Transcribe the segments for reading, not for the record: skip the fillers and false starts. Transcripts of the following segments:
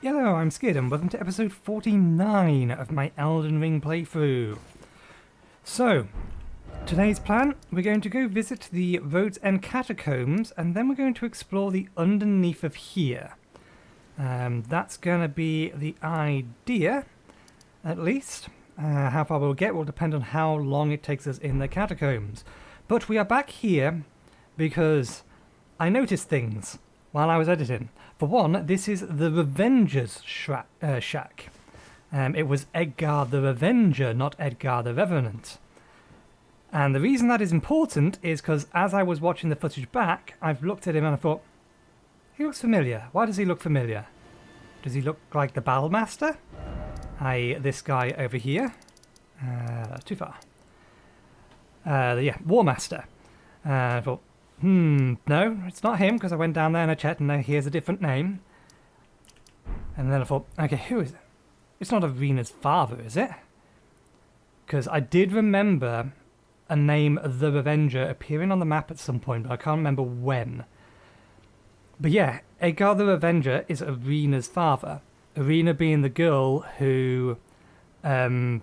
Hello, I'm Skid and welcome to episode 49 of my Elden Ring playthrough. So, today's plan, we're going to go visit the road's End Catacombs and then we're going to explore the underneath of here. That's going to be the idea, at least. How far we'll get will depend on how long it takes us in the catacombs. But we are back here because I noticed things while I was editing. For one, this is the Revenger's shack. It was Edgar the Revenger, not Edgar the Revenant. And the reason that is important is because as I was watching the footage back, I've looked at him and I thought, he looks familiar. Why does he look familiar? Does he look like the Battlemaster? This guy over here. That's too far. Yeah, War Master. I thought, no, it's not him, because I went down there and I checked and here's a different name. And then I thought, okay, who is it? It's not Irina's father, is it? Because I did remember a name, the Revenger, appearing on the map at some point, but I can't remember when. But yeah, Edgar the Revenger is Irina's father. Irina being the girl who, is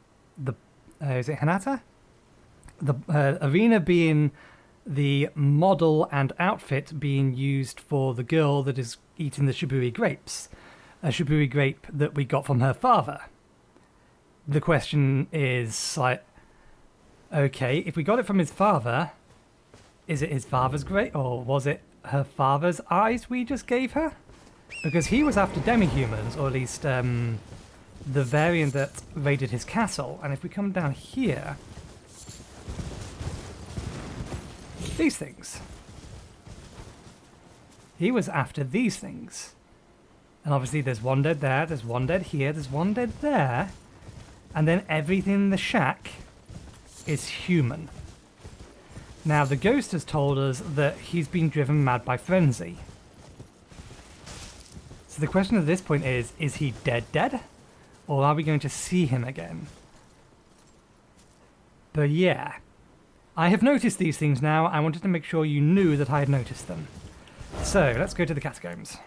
it Hinata? Irina being the model and outfit being used for the girl that is eating the Shiburi grapes. A Shiburi grape that we got from her father. The question is, like, okay, if we got it from his father, is it his father's grape, or was it her father's eyes we just gave her? Because he was after demi-humans, or at least the variant that raided his castle. And if we come down here, these things. He was after these things. And obviously there's one dead there, there's one dead here, there's one dead there. And then everything in the shack is human. Now the ghost has told us that he's been driven mad by frenzy. So the question at this point is he dead? Or are we going to see him again? But yeah, I have noticed these things now. I wanted to make sure you knew that I had noticed them. So let's go to the catacombs.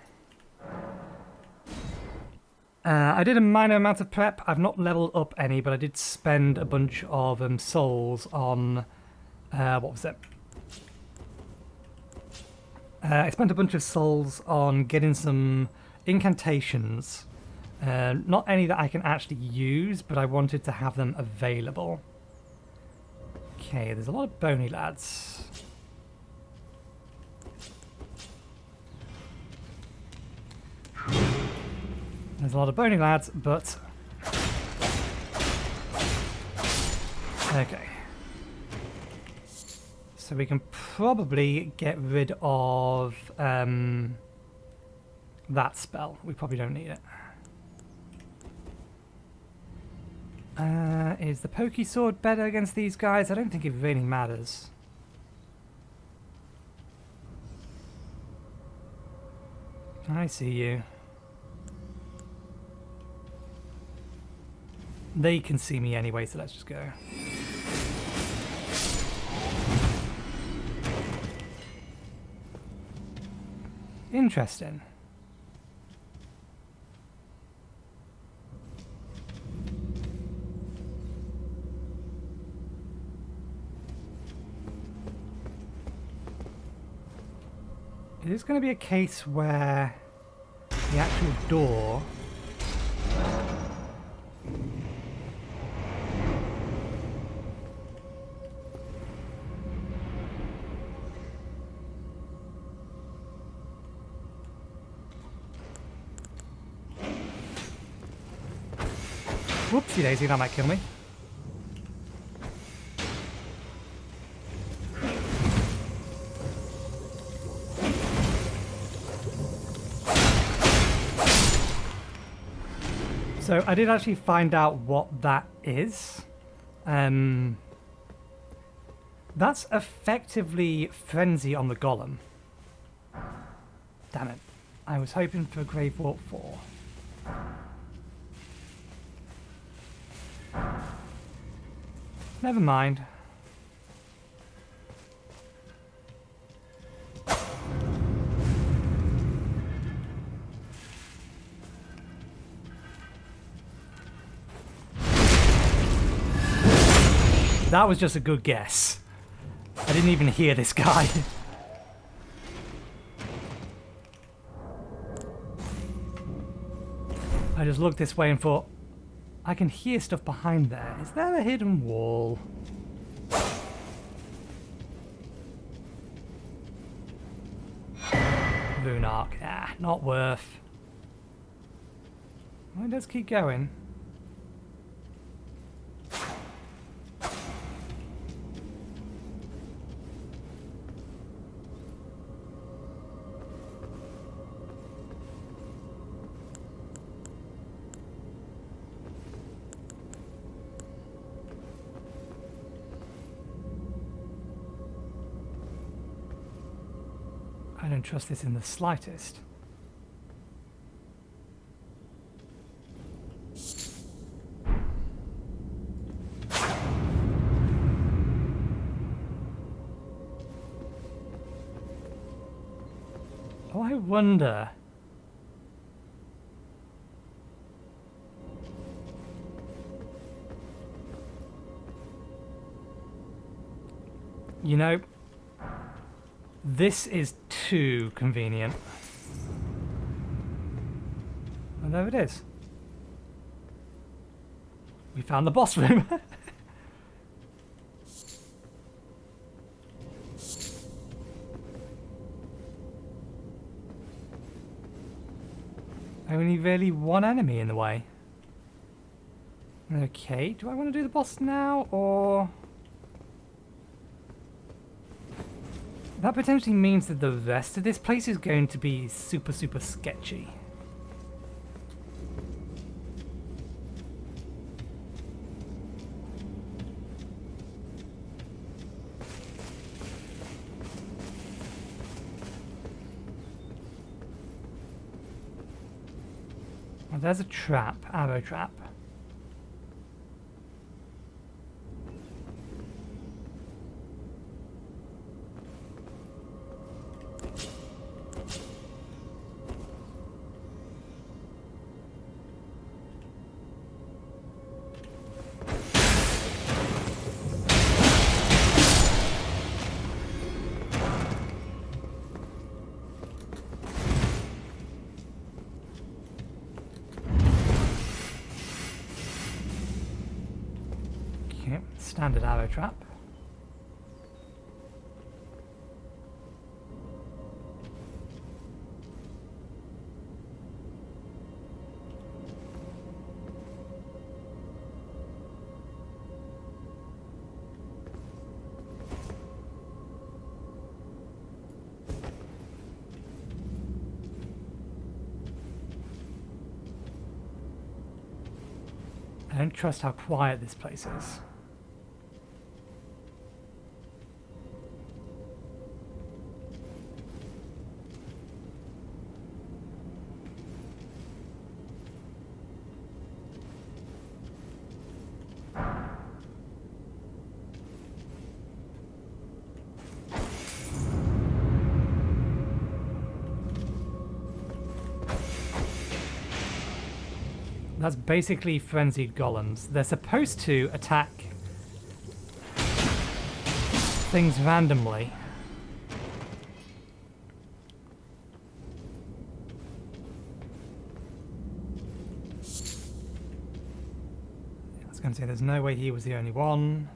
I did a minor amount of prep. I've not leveled up any, but I did spend a bunch of souls on... what was it? I spent a bunch of souls on getting some incantations. Not any that I can actually use, but I wanted to have them available. Okay, there's a lot of bony lads. There's a lot of bony lads, but... okay. So we can probably get rid of that spell. We probably don't need it. Is the pokey sword better against these guys? I don't think it really matters. I see you. They can see me anyway, so let's just go. Interesting. It is going to be a case where the actual door whoopsie daisy, that might kill me. So I did actually find out what that is. That's effectively frenzy on the golem. Damn it. I was hoping for a Grave Walk 4. Never mind. that was just a good guess. I didn't even hear this guy. I just looked this way and thought, I can hear stuff behind there. Is there a hidden wall? Rune arc. Ah, not worth. Well, let's keep going. I don't trust this in the slightest. Oh, I wonder. You know, this is too convenient. And there it is. We found the boss room. Only really one enemy in the way. Okay, do I want to do the boss now, or... That potentially means that the rest of this place is going to be super, super sketchy. Well, there's a trap, arrow trap. Standard arrow trap. I don't trust how quiet this place is. That's basically frenzied golems. They're supposed to attack things randomly. I was going to say there's no way he was the only one.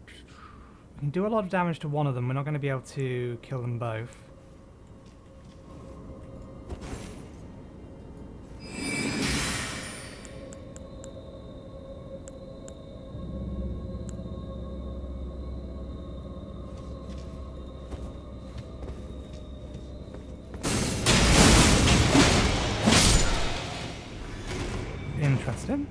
We can do a lot of damage to one of them. We're not going to be able to kill them both. Interesting.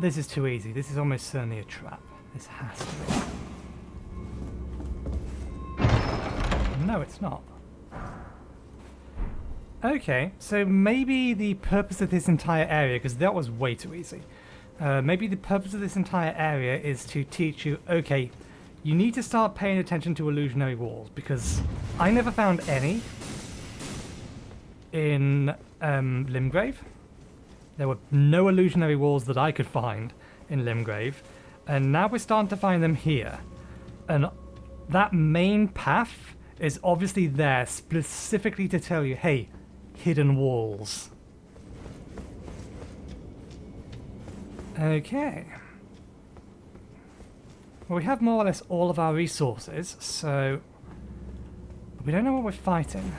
This is too easy. This is almost certainly a trap. This has to be. No, it's not. Okay, so maybe the purpose of this entire area, because that was way too easy. Maybe the purpose of this entire area is to teach you, okay, you need to start paying attention to illusionary walls, because I never found any in Limgrave. There were no illusionary walls that I could find in Limgrave, and now we're starting to find them here. And that main path is obviously there specifically to tell you, hey, hidden walls. Okay. Well, we have more or less all of our resources, so we don't know what we're fighting.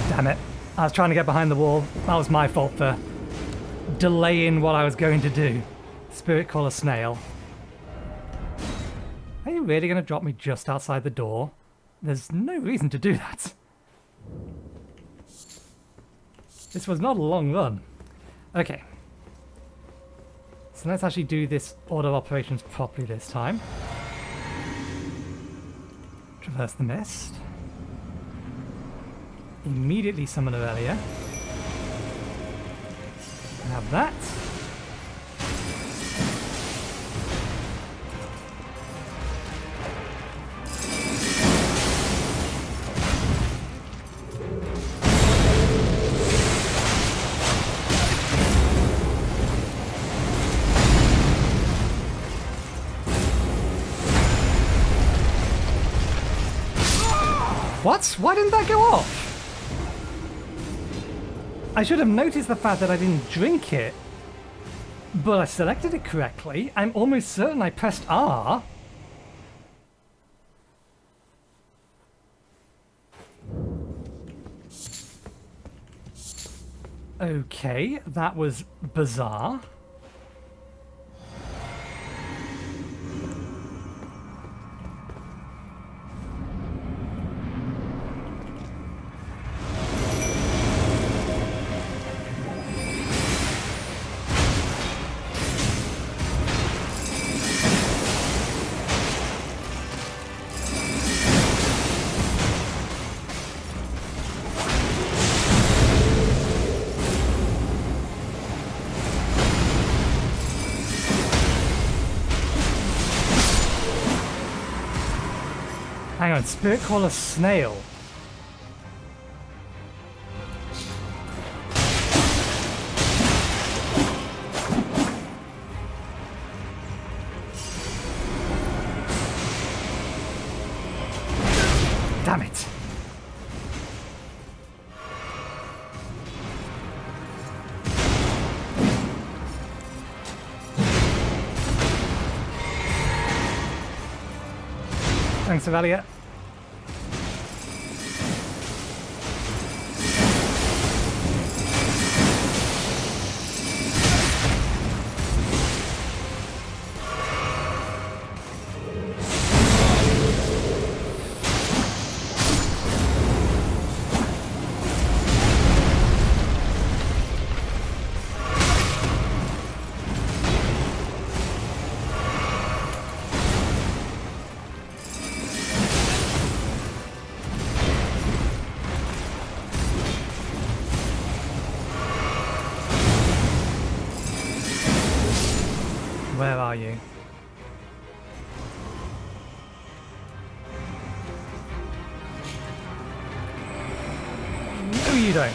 Damn it. I was trying to get behind the wall. That was my fault for delaying what I was going to do. Spiritcaller Snail. Are you really going to drop me just outside the door? There's no reason to do that. This was not a long run. Okay. So let's actually do this order of operations properly this time. Traverse the mist. Immediately summon Aurelia. Have that. What? Why didn't that go off? I should have noticed the fact that I didn't drink it, but I selected it correctly. I'm almost certain I pressed R. Okay, that was bizarre. Hang on, Spiritcaller Snail. Damn it. Thanks, Aurelia. Where are you? No, you don't.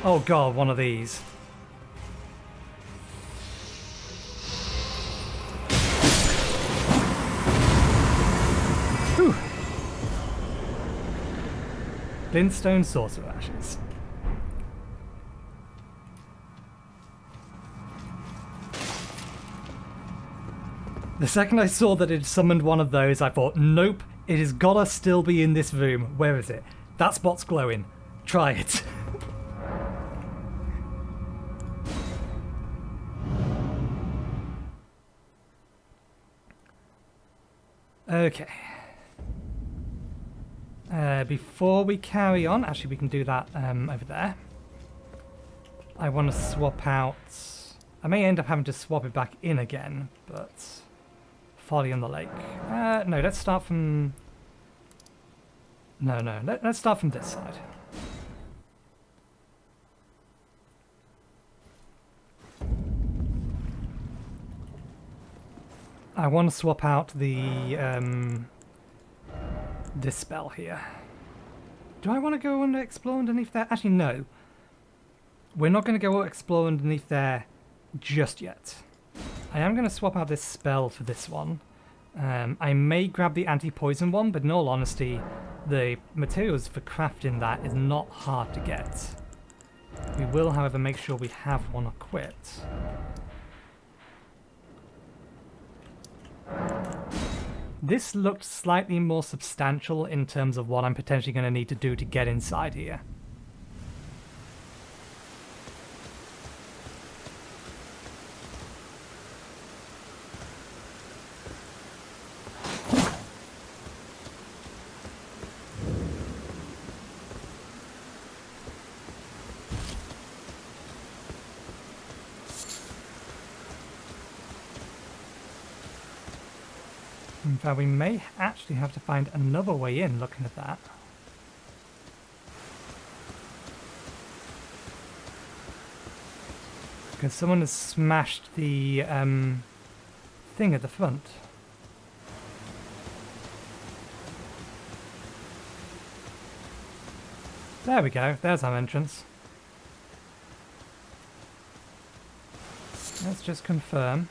Oh god, one of these. Whew. Glintstone Sorcerer Ashes. The second I saw that it summoned one of those, I thought, nope, It has gotta still be in this room. Where is it? That spot's glowing. Try it. Okay. Before we carry on, actually we can do that over there. I want to swap out... I may end up having to swap it back in again, but... Folly on the lake. No, let's start from... No, let's start from this side. I want to swap out the... this spell here. Do I want to go and explore underneath there? Actually, no. We're not going to go explore underneath there just yet. I am going to swap out this spell for this one. I may grab the anti-poison one, but in all honesty, the materials for crafting that is not hard to get. We will, however, make sure we have one equipped. This looked slightly more substantial in terms of what I'm potentially going to need to do to get inside here. In fact, we may actually have to find another way in looking at that. Because someone has smashed the thing at the front. There we go, there's our entrance. Let's just confirm.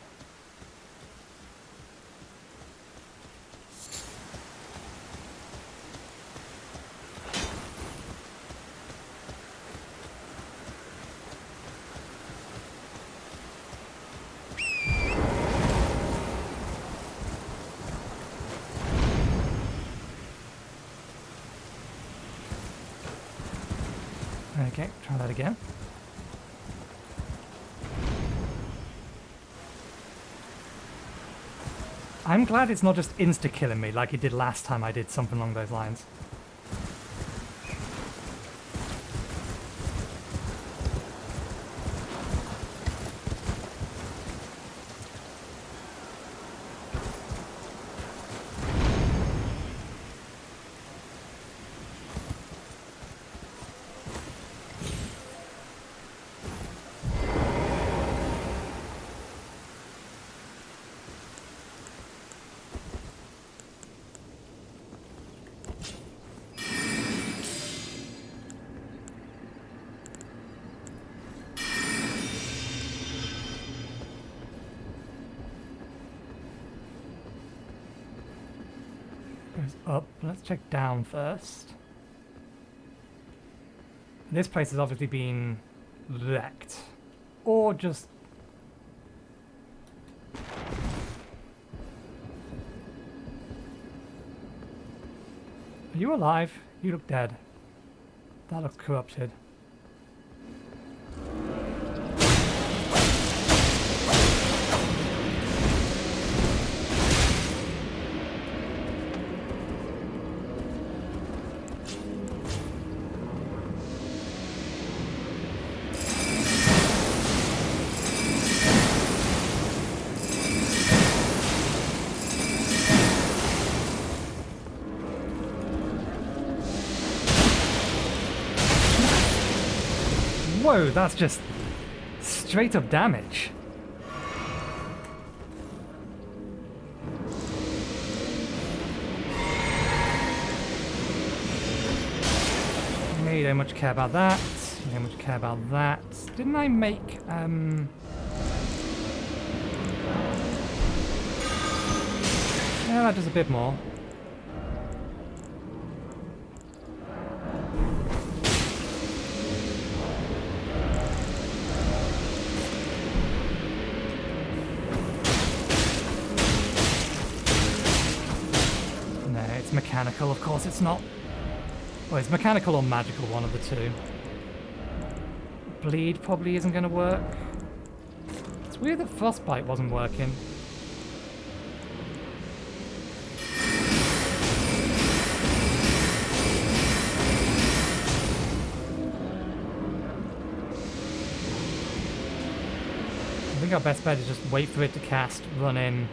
Okay, try that again. I'm glad it's not just insta-killing me like it did last time I did something along those lines. Up. Let's check down first. This place has obviously been wrecked. Or just... Are you alive? You look dead. That looks corrupted. Whoa, that's just straight up damage. You don't much care about that. You don't much care about that. Didn't I make yeah, that does a bit more. mechanical. Of course it's not. Well, it's mechanical or magical, one of the two. Bleed probably isn't going to work. It's weird that Frostbite wasn't working. I think our best bet is just wait for it to cast, run in.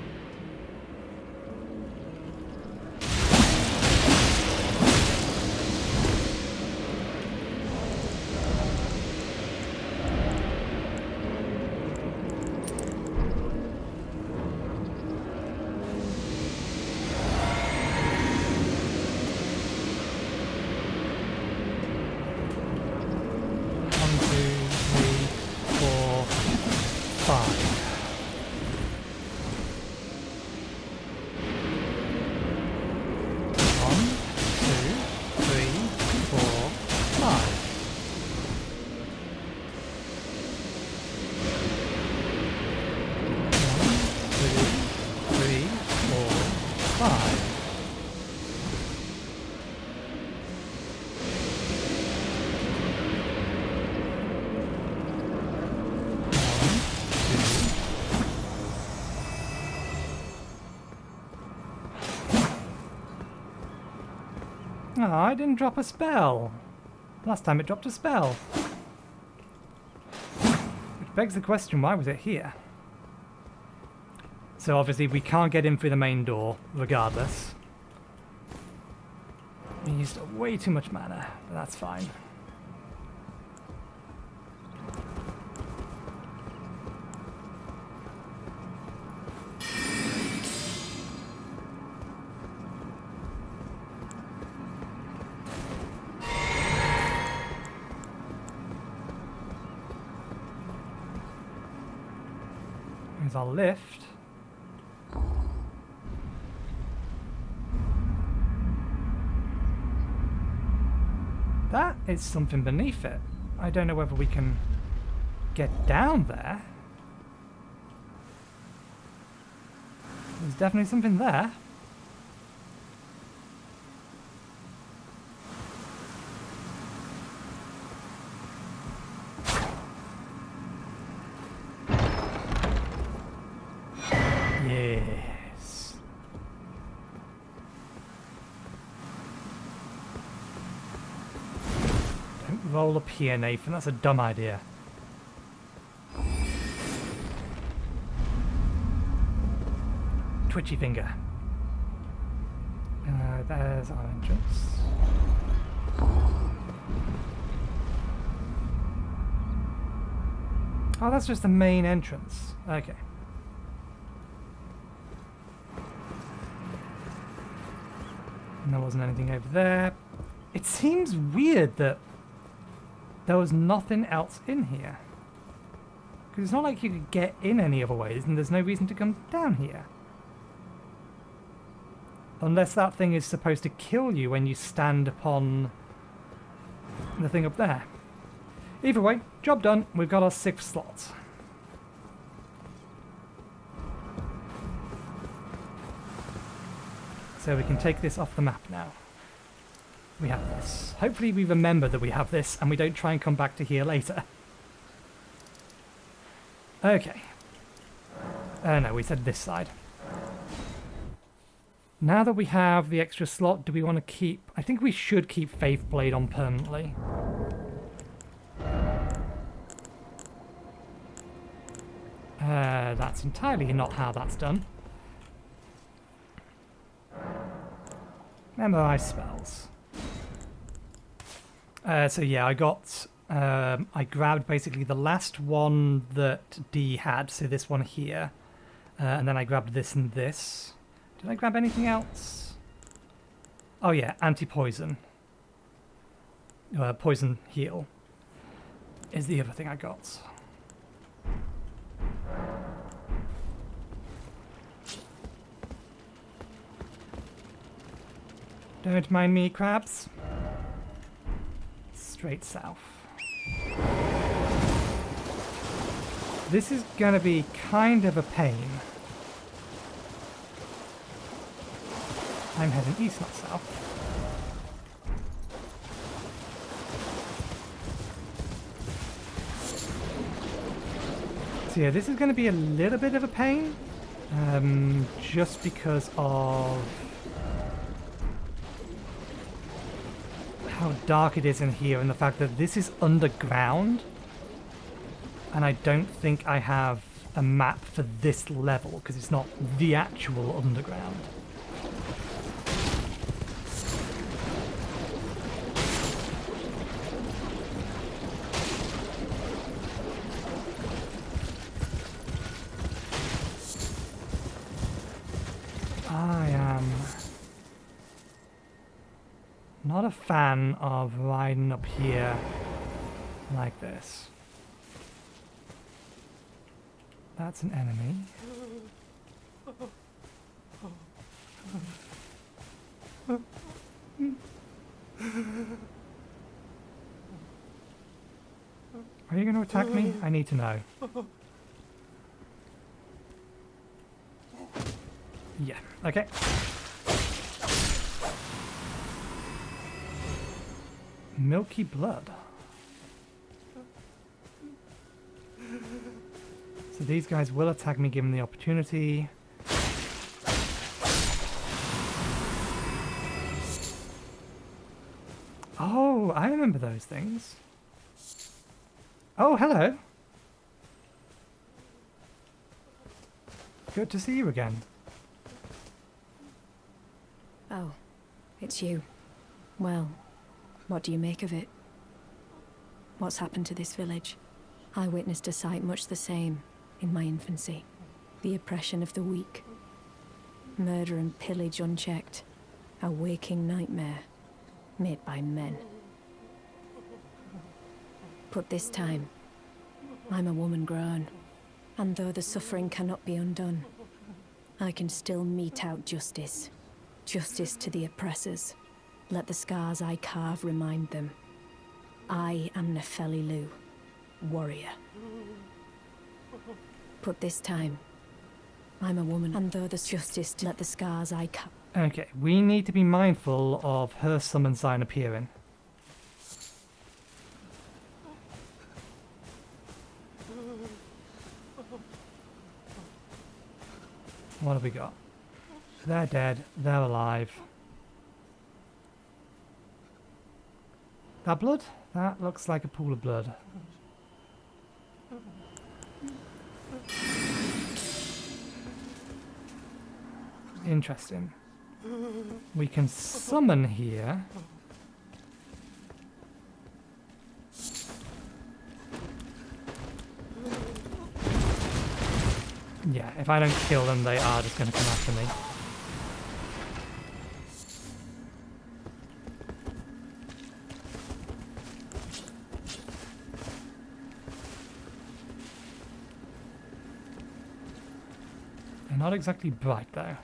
Oh, I didn't drop a spell. Last time it dropped a spell. Which begs the question, why was it here? So obviously we can't get in through the main door, regardless. We used way too much mana, but that's fine. Here's our lift. That is something beneath it. I don't know whether we can get down there. There's definitely something there. Yes. Don't roll up here, Nathan. That's a dumb idea. Twitchy finger. There's our entrance. Oh, that's just the main entrance. Okay. And there wasn't anything over there. It seems weird that there was nothing else in here. Because it's not like you could get in any other ways, and there's no reason to come down here. Unless that thing is supposed to kill you when you stand upon the thing up there. Either way, job done. We've got our 6th slot. So we can take this off the map now. We have this. Hopefully we remember that we have this and we don't try and come back to here later. Okay. No, we said this side. Now that we have the extra slot, do we want to keep... I think we should keep Faith Blade on permanently. That's entirely not how that's done. Memorize spells. So yeah, I got... I grabbed basically the last one that D had, so this one here. And then I grabbed this and this. Did I grab anything else? Oh yeah, anti-poison. Poison heal is the other thing I got. Don't mind me, crabs. Straight south. This is gonna be kind of a pain. I'm heading east, not south. So yeah, this is going to be a little bit of a pain. Just because of how dark it is in here and the fact that this is underground. And I don't think I have a map for this level because it's not the actual underground. I am not a fan of riding up here like this. That's an enemy. Are you going to attack me? I need to know. Yeah, okay. Milky blood. So these guys will attack me given the opportunity. Oh, I remember those things. Oh, hello. Good to see you again. Oh, it's you. Well, what do you make of it? What's happened to this village? I witnessed a sight much the same in my infancy. The oppression of the weak. Murder and pillage unchecked. A waking nightmare made by men. But this time, I'm a woman grown. And though the suffering cannot be undone, I can still mete out justice. Justice to the oppressors. Let the scars I carve remind them. I am Nefeli Lu, warrior. But this time, I'm a woman, and though there's justice, let the scars I carve. Okay, we need to be mindful of her summon sign appearing. What have we got? They're dead, they're alive. That blood? That looks like a pool of blood. Interesting. We can summon here. Yeah, if I don't kill them, they are just going to come after me. They're not exactly bright, though.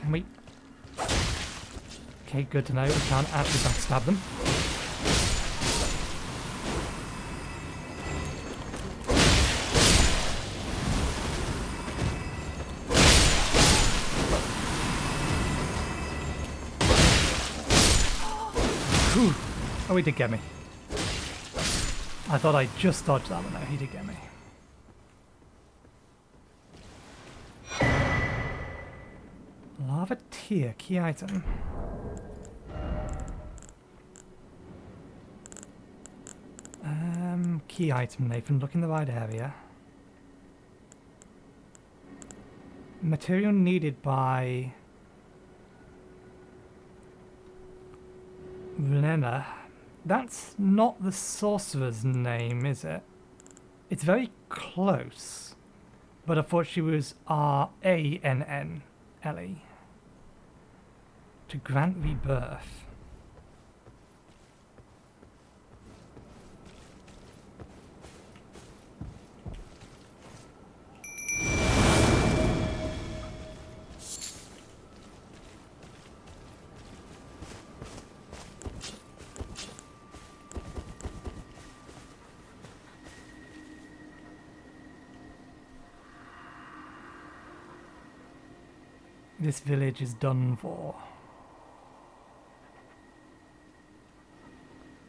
Can we... Okay, good to know. We can't actually backstab them. Whew. Oh, he did get me. I thought I just dodged that one. No, he did get me. Lava tier, key item. Key item, Nathan. Look in the right area. Material needed by Lenne. That's not the sorcerer's name, is it? It's very close, but I thought she was R-A-N-N-L-E. To grant rebirth. This village is done for.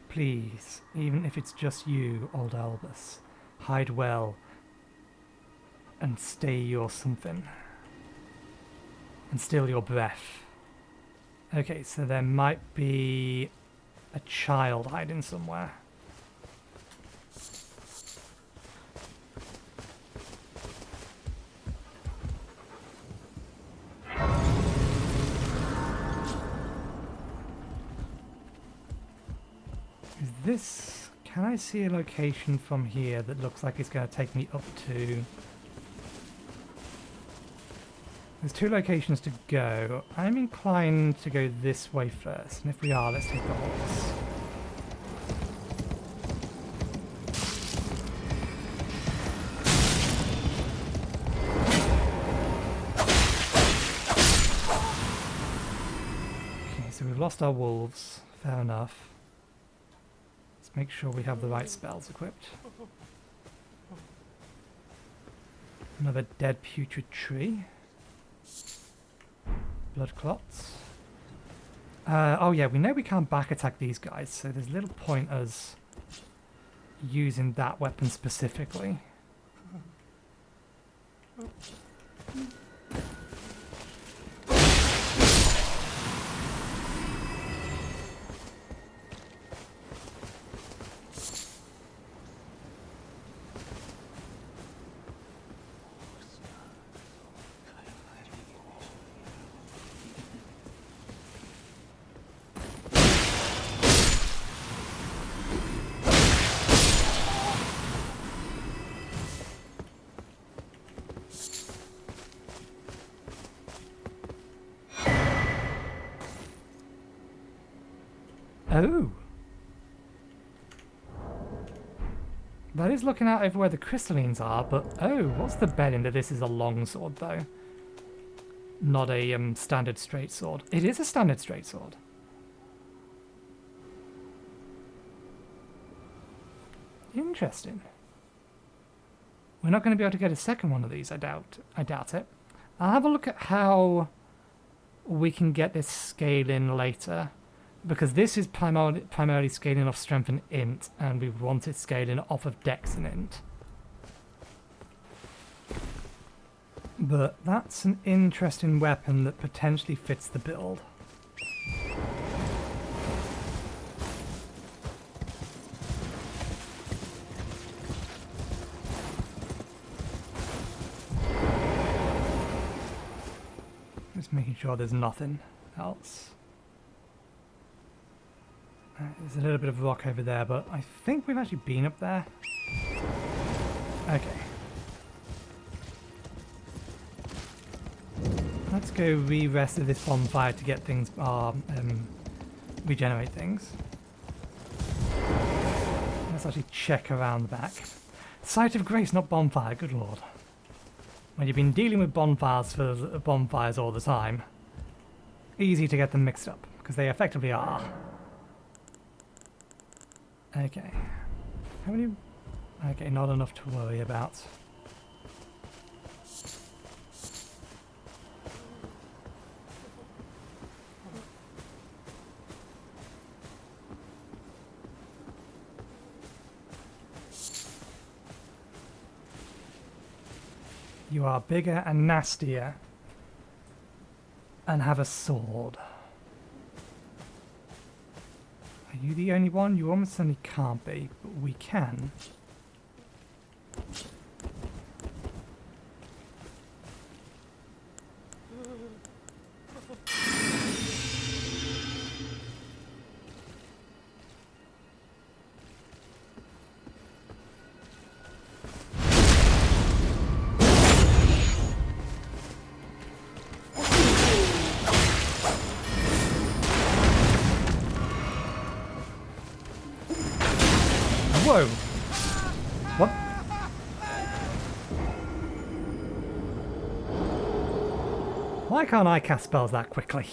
Please, even if it's just you, old Albus, hide well and stay your something. And still your breath. Okay, so there might be a child hiding somewhere. Is this... Can I see a location from here that looks like it's going to take me up to... There's 2 locations to go. I'm inclined to go this way first, and if we are, let's take the horse. Okay, so we've lost our wolves. Fair enough. Let's make sure we have the right spells equipped. Another dead putrid tree. Blood clots. Oh yeah, we know we can't back attack these guys, so there's little point us using that weapon specifically. Oh! That is looking out over where the crystallines are, but oh, what's the betting that this is a long sword though? Not a standard straight sword. It is a standard straight sword. Interesting. We're not going to be able to get a second one of these, I doubt it. I'll have a look at how we can get this scaling later. Because this is primarily scaling off strength and int, and we want it scaling off of dex and int. But that's an interesting weapon that potentially fits the build. Just making sure there's nothing else. There's a little bit of rock over there, but I think we've actually been up there. Okay. Let's go re-rest at this bonfire to get things, regenerate things. Let's actually check around the back. Site of Grace, not bonfire, good lord. When you've been dealing with bonfires for bonfires all the time, easy to get them mixed up, because they effectively are. Okay. How many... Okay, not enough to worry about. You are bigger and nastier and have a sword. Are you the only one? You almost certainly can't be, but we can. Whoa! What? Why can't I cast spells that quickly?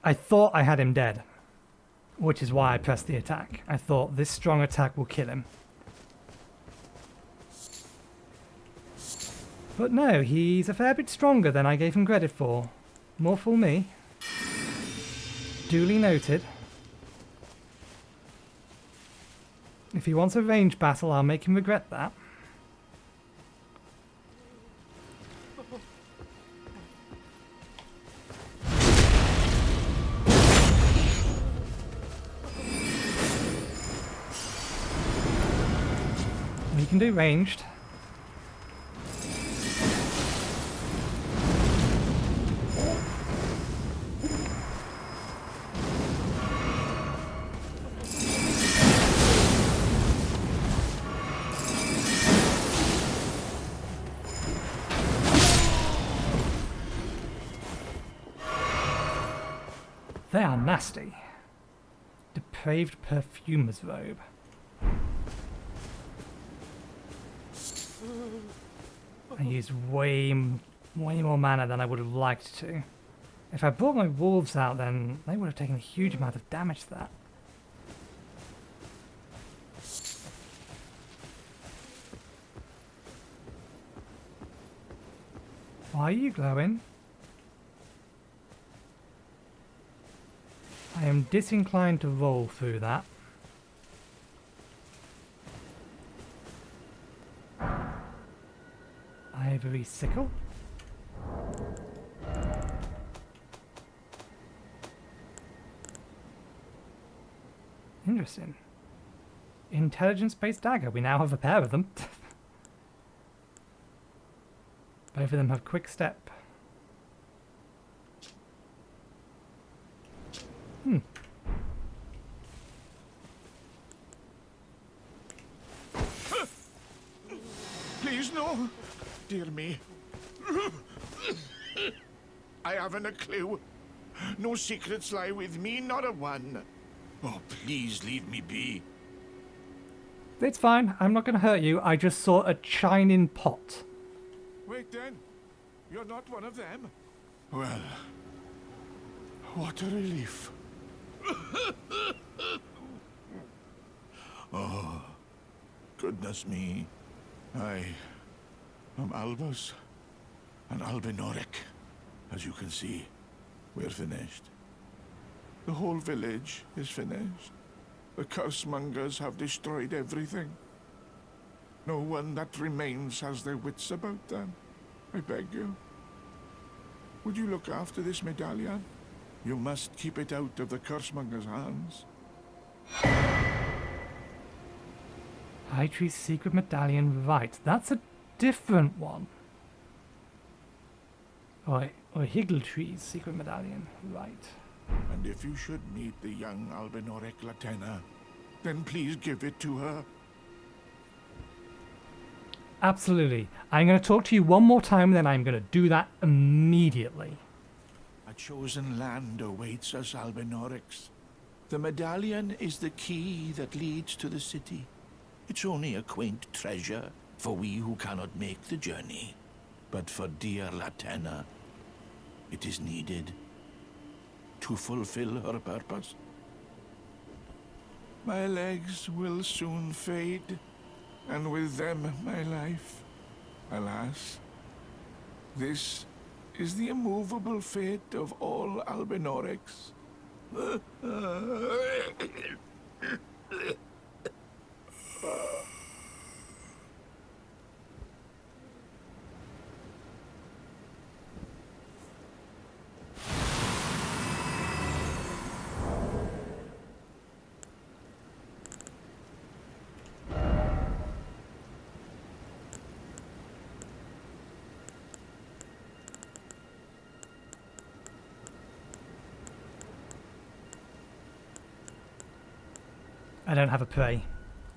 I thought I had him dead, which is why I pressed the attack. I thought this strong attack will kill him. But no, he's a fair bit stronger than I gave him credit for. More fool me. Duly noted. If he wants a range battle, I'll make him regret that. We can do ranged. They are nasty. Depraved perfumer's robe. I used way more mana than I would have liked to. If I brought my wolves out, then they would have taken a huge amount of damage to that. Why are you glowing? I am disinclined to roll through that. Ivory sickle. Interesting. Intelligence-based dagger. We now have a pair of them. Both of them have quick step. Please, no. Dear me. I haven't a clue. No secrets lie with me, not a one. Oh, please leave me be. It's fine. I'm not going to hurt you. I just saw a shining pot. Wait then. You're not one of them. Well, what a relief. Oh, goodness me. I am Albus, an Albinauric. As you can see, we're finished. The whole village is finished. The cursemongers have destroyed everything. No one that remains has their wits about them. I beg you. Would you look after this medallion? You must keep it out of the cursemongers' hands. High Tree's secret medallion, right. That's a different one. Or Higgletree's secret medallion, right. And if you should meet the young Albinauric Latenna, then please give it to her. Absolutely. I'm going to talk to you one more time, then I'm going to do that immediately. A chosen land awaits us, Albinaurics. The medallion is the key that leads to the city. It's only a quaint treasure for we who cannot make the journey. But for dear Latenna, it is needed to fulfill her purpose. My legs will soon fade, and with them my life. Alas, this is the immovable fate of all Albinaurics. I don't have a prey.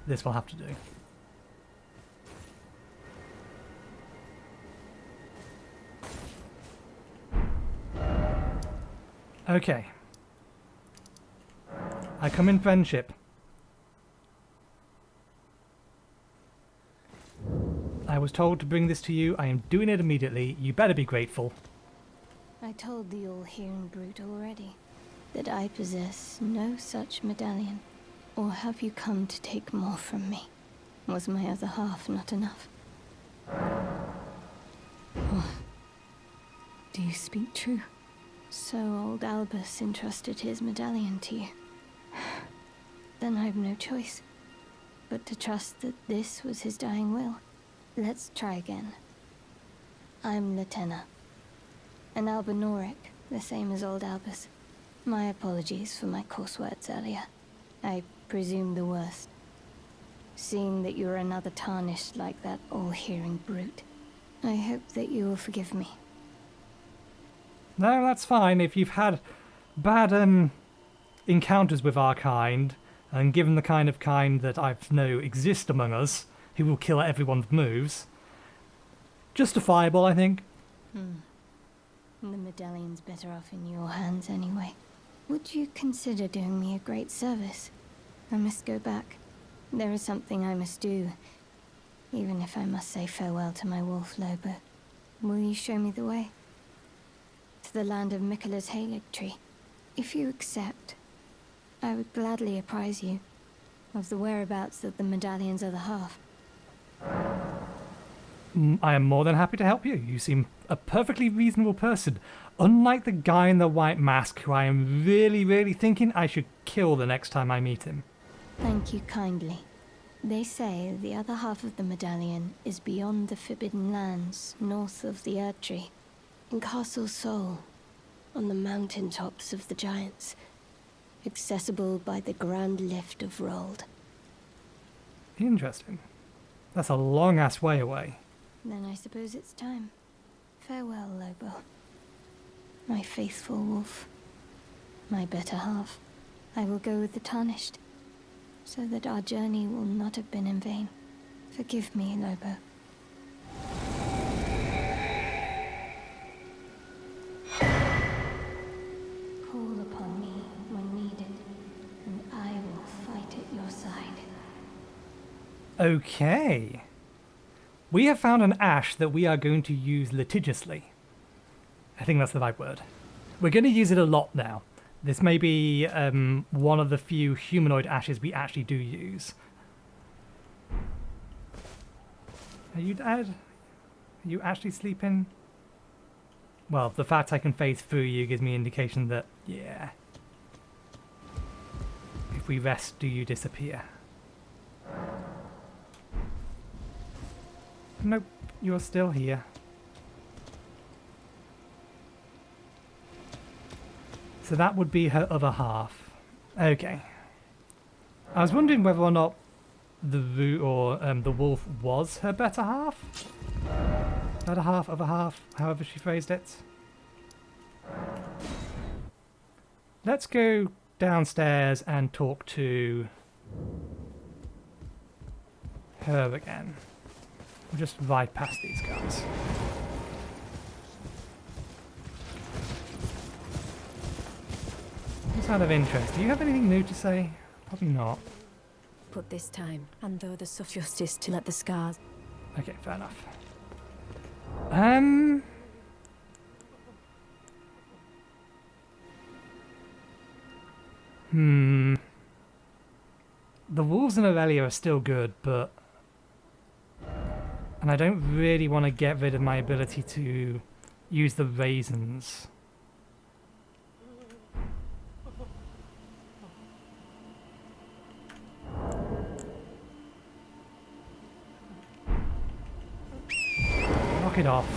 This will have to do. Okay. I come in friendship. I was told to bring this to you. I am doing it immediately. You better be grateful. I told the all-hearing brute already that I possess no such medallion. Or have you come to take more from me? Was my other half not enough? Do you speak true? So old Albus entrusted his medallion to you. Then I've no choice but to trust that this was his dying will. Let's try again. I'm Latenna, an Albinauric, the same as old Albus. My apologies for my coarse words earlier. I presume the worst. Seeing that you're another tarnished like that all-hearing brute, I hope that you will forgive me. No, that's fine. If you've had bad encounters with our kind, and given the kind that I know exist among us, who will kill everyone with moves, justifiable, I think. The medallion's better off in your hands anyway. Would you consider doing me a great service? I must go back. There is something I must do, even if I must say farewell to my wolf Lobo. Will you show me the way? To the land of Miquella's Halig tree. If you accept, I would gladly apprise you of the whereabouts of the medallion's other half. I am more than happy to help you. You seem a perfectly reasonable person. Unlike the guy in the white mask, who I am really thinking I should kill the next time I meet him. Thank you kindly. They say the other half of the medallion is beyond the Forbidden Lands, north of the Erdtree, in Castle Sol, on the mountain tops of the Giants, accessible by the Grand Lift of Rold. Interesting. That's a long-ass way away. Then I suppose it's time. Farewell, Lobo. My faithful wolf. My better half. I will go with the Tarnished, so that our journey will not have been in vain. Forgive me, Lobo. Call upon me when needed, and I will fight at your side. Okay. We have found an ash that we are going to use litigiously. I think that's the right word. We're going to use it a lot now. This may be one of the few humanoid ashes we actually do use. Are you dead? Are you actually sleeping? Well, the fact I can phase through you gives me indication that, yeah. If we rest, do you disappear? Nope, you're still here. So that would be her other half. Okay. I was wondering whether or not the the wolf was her better half? Better half, other half, however she phrased it. Let's go downstairs and talk to her again. We'll just ride past these guys. Just out of interest, do you have anything new to say? Probably not. But this time, and though the soft justice to let the scars. Okay, fair enough. The wolves in Aurelia are still good, but... And I don't really want to get rid of my ability to use the raisins. Knock it off.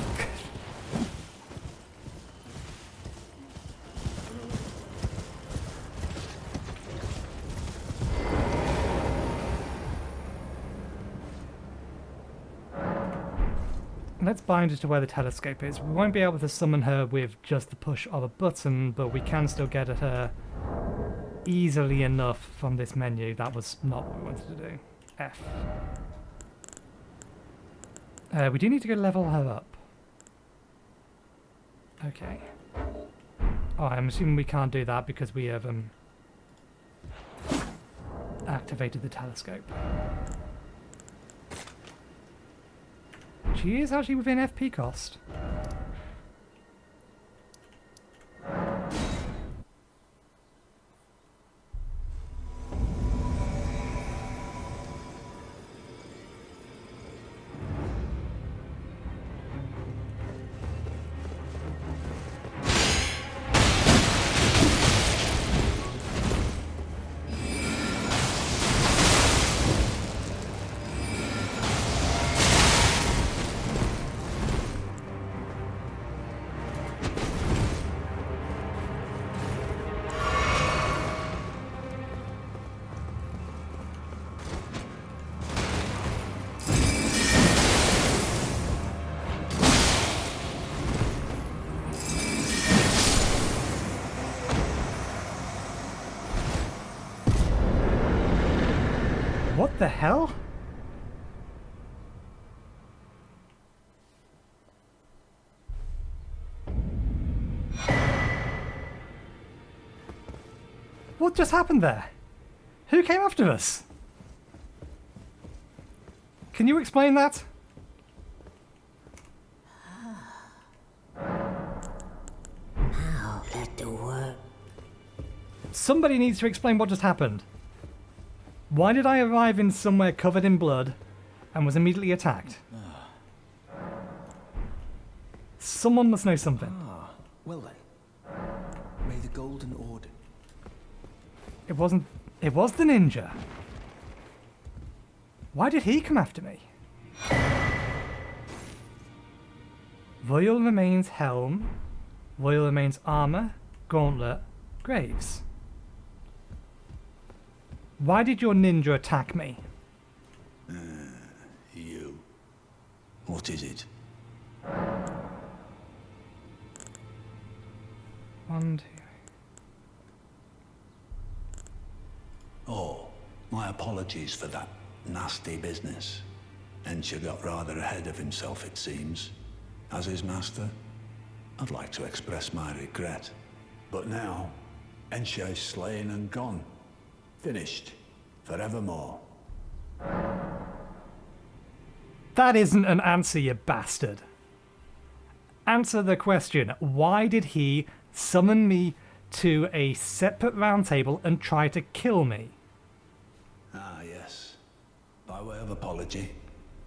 Let's bind her to where the telescope is. We won't be able to summon her with just the push of a button, but we can still get at her easily enough from this menu. That was not what we wanted to do. F. We do need to go level her up. Okay. Oh, I'm assuming we can't do that because we have activated the telescope. She is actually within FP cost. the hell? What just happened there? Who came after us? Can you explain that? Now let the work. Somebody needs to explain what just happened. Why did I arrive in somewhere covered in blood and was immediately attacked? Someone must know something. Ah, well then. May the Golden Order. It wasn't... It was the ninja. Why did he come after me? Royal remains helm. Royal remains armor. Gauntlet. Graves. Why did your ninja attack me? You. What is it? 1, 2... Oh, my apologies for that nasty business. Ensha got rather ahead of himself, it seems. As his master, I'd like to express my regret. But now, Ensha is slain and gone. Finished. Forevermore. That isn't an answer, you bastard. Answer the question. Why did he summon me to a separate round table and try to kill me? Ah, yes. By way of apology,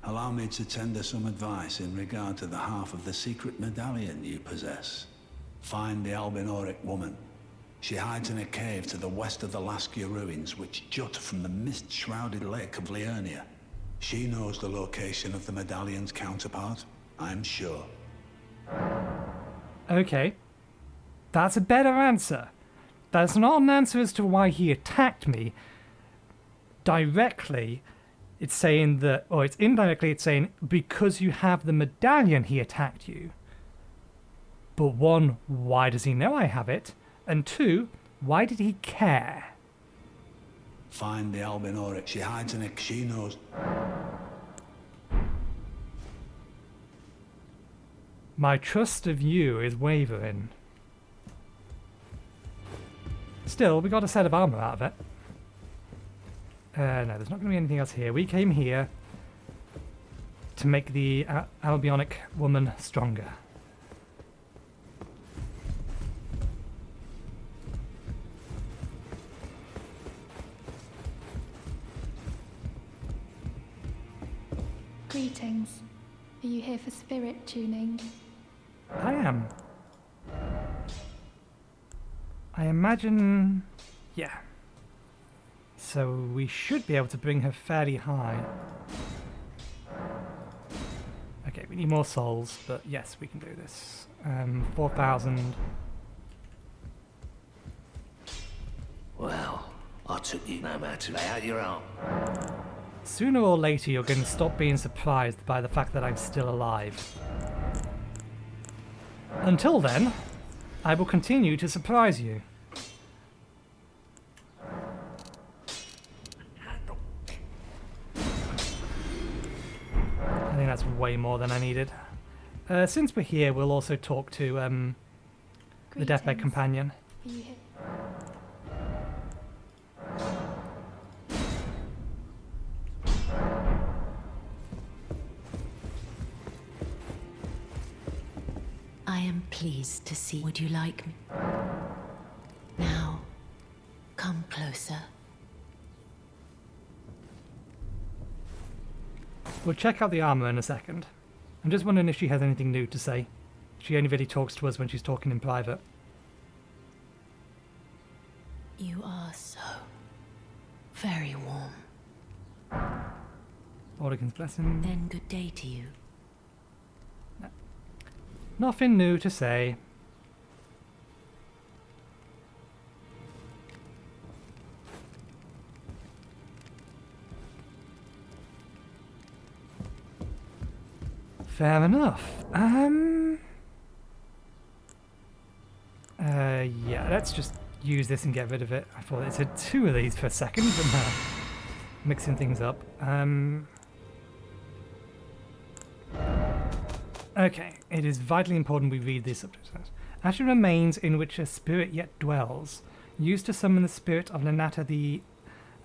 allow me to tender some advice in regard to the half of the secret medallion you possess. Find the Albinauric woman. She hides in a cave to the west of the Laskia ruins, which jut from the mist-shrouded lake of Liurnia. She knows the location of the medallion's counterpart, I'm sure. Okay. That's a better answer. That's not an answer as to why he attacked me. Directly, it's saying that, or it's indirectly, it's saying because you have the medallion, he attacked you. But one, why does he know I have it? And two, why did he care? Find the Albinauric. She hides in a... She knows... My trust of you is wavering. Still, we got a set of armor out of it. No, there's not going to be anything else here. We came here to make the Albionic woman stronger. Greetings. Are you here for spirit tuning? I am. I imagine... yeah. So we should be able to bring her fairly high. Okay, we need more souls, but yes, we can do this. 4,000. Well, I took you no matter to lay out your arm. Sooner or later, you're going to stop being surprised by the fact that I'm still alive. Until then, I will continue to surprise you. I think that's way more than I needed. Since we're here, we'll also talk to the deathbed Greetings. companion. Are you here? I am pleased to see. Would you like me? Now, come closer. We'll check out the armor in a second. I'm just wondering if she has anything new to say. She only really talks to us when she's talking in private. You are so very warm. Ordigan's blessing. Then good day to you. Nothing new to say. Fair enough. Yeah, let's just use this and get rid of it. I thought it said 2 of these for a second, but no. mixing things up. Okay, it is vitally important we read this subject. Ashen remains in which a spirit yet dwells, used to summon the spirit of Latenna the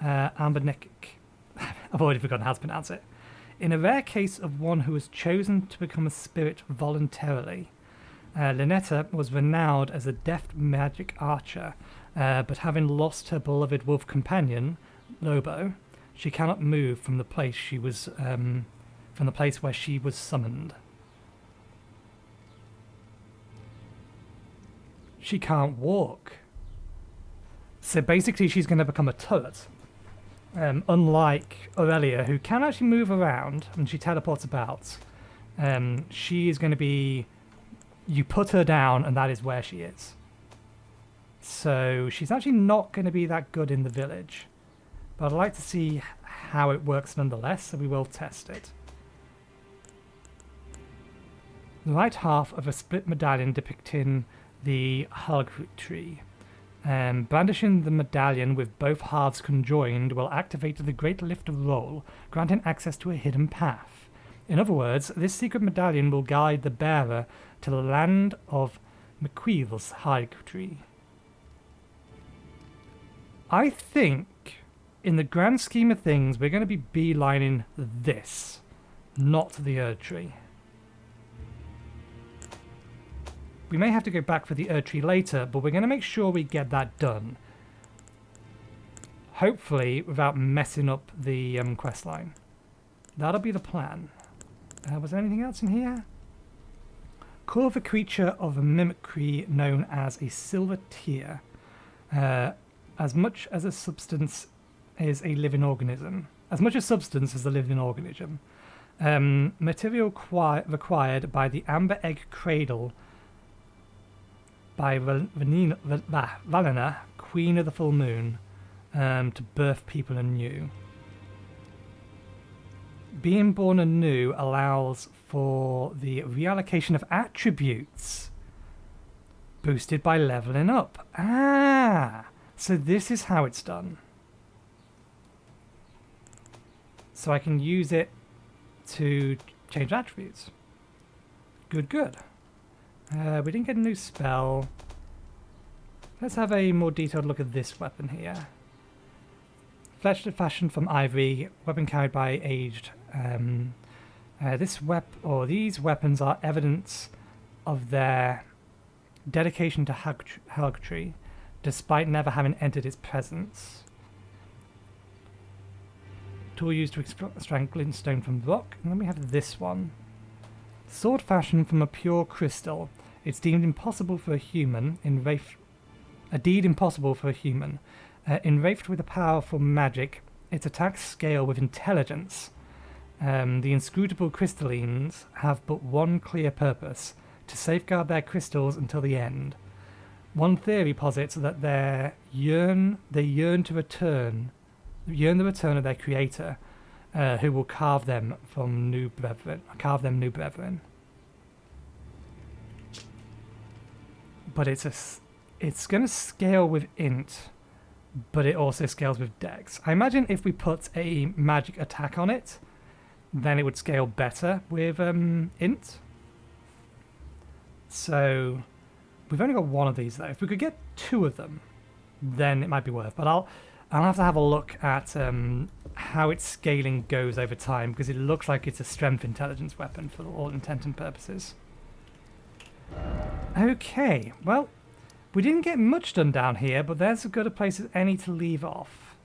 Albinauric. I've already forgotten how to pronounce it. In a rare case of one who has chosen to become a spirit voluntarily, Lenne was renowned as a deft magic archer, but having lost her beloved wolf companion, Lobo, she cannot move from the place she was from the place where she was summoned. She can't walk. So basically she's going to become a turret. Unlike Aurelia, who can actually move around and she teleports about, she is going to be... You put her down and that is where she is. So she's actually not going to be that good in the village. But I'd like to see how it works nonetheless, so we will test it. The right half of a split medallion depicting the Hulk tree. Brandishing the medallion with both halves conjoined will activate the Great Lifter roll, granting access to a hidden path. In other words, this secret medallion will guide the bearer to the land of McQueel's Hulk tree. I think, in the grand scheme of things, we're going to be beelining this, not the Erd tree. We may have to go back for the Erd tree later, but we're going to make sure we get that done. Hopefully, without messing up the quest line. That'll be the plan. Was there anything else in here? Call of a creature of a mimicry known as a silver tear. As much as a substance is a living organism. As much as substance is a living organism. Material required by the amber egg cradle by Latenna, Queen of the Full Moon, to birth people anew. Being born anew allows for the reallocation of attributes, boosted by leveling up. Ah, so this is how it's done. So I can use it to change attributes. Good, good. We didn't get a new spell. Let's have a more detailed look at this weapon here. Fletched fashioned from ivory, weapon carried by aged. These weapons are evidence of their dedication to Hulktree, despite never having entered its presence. Tool used to extract glintstone from rock. And then we have this one. Sword fashioned from a pure crystal. It's deemed impossible for a human, a deed impossible for a human. Enwraithed with a powerful magic, its attacks scale with intelligence. The inscrutable crystallines have but one clear purpose, to safeguard their crystals until the end. One theory posits that they yearn the return of their creator, who will carve them new brethren. But it's going to scale with int, but it also scales with dex. I imagine if we put a magic attack on it, then it would scale better with int. So we've only got one of these though. If we could get two of them, then it might be worth. But I'll have to have a look at how its scaling goes over time, because it looks like it's a strength intelligence weapon for all intent and purposes. Okay, well, we didn't get much done down here, but there's as good a place as any to leave off.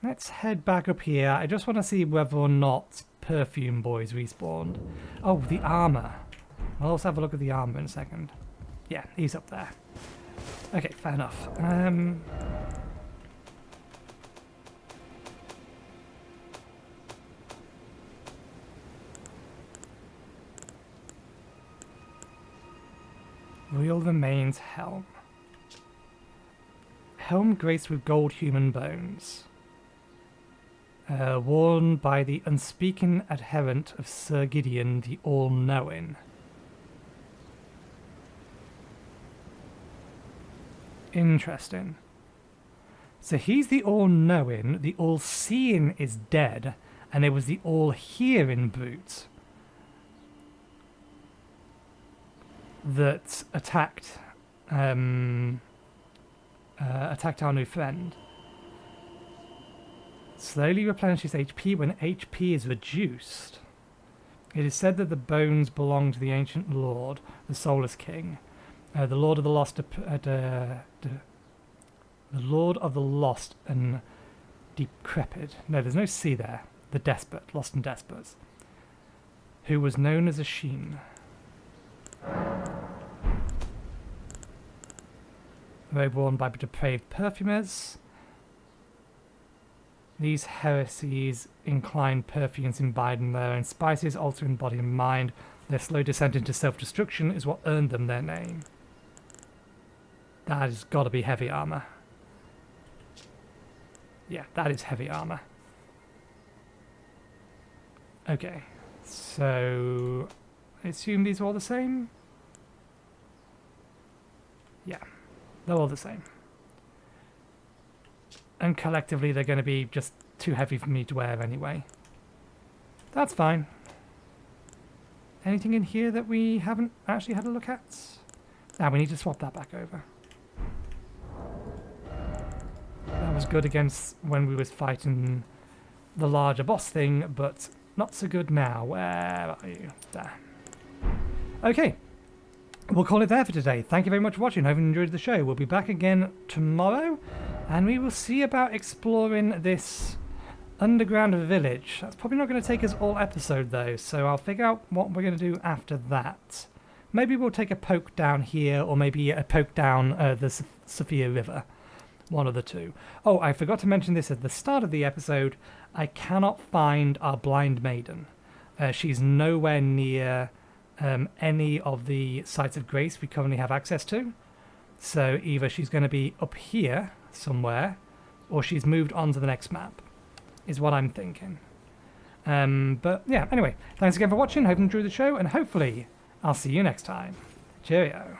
Let's head back up here. I just want to see whether or not Perfume Boys respawned. Oh, the armor. I'll also have a look at the armor in a second. Yeah, he's up there. Okay, fair enough. Real remains helm. Helm graced with gold human bones. Worn by the unspeaking adherent of Sir Gideon the All-Knowing. Interesting. So he's the all-knowing, the all-seeing is dead, and it was the all-hearing brute that attacked our new friend. Slowly replenishes HP when HP is reduced. It is said that the bones belong to the ancient lord, the Soulless King, the Lord of the Lost, the Lord of the Lost and Decrepit. No, there's no C there. The Desperate, Lost and Desperate, who was known as a Sheen. Robe worn by depraved perfumers. These heresies incline perfumes imbibed in their own spices, altering body and mind. Their slow descent into self-destruction is what earned them their name. That has got to be heavy armor. Yeah, that is heavy armor. Okay, so I assume these are all the same? Yeah, they're all the same. And collectively they're going to be just too heavy for me to wear anyway. That's fine. Anything in here that we haven't actually had a look at? Now we need to swap that back over. That was good against when we was fighting the larger boss thing, but not so good now. Where are you? There. Okay. We'll call it there for today. Thank you very much for watching. Hope you enjoyed the show. We'll be back again tomorrow, and we will see about exploring this underground village. That's probably not going to take us all episode though, so I'll figure out what we're going to do after that. Maybe we'll take a poke down here, or maybe a poke down the Sophia River. One of the two. Oh, I forgot to mention this at the start of the episode. I cannot find our blind maiden. She's nowhere near any of the sites of grace we currently have access to. So either she's going to be up here somewhere, or she's moved on to the next map, is what I'm thinking. But yeah, anyway, thanks again for watching. Hope you enjoyed the show, and hopefully I'll see you next time. Cheerio.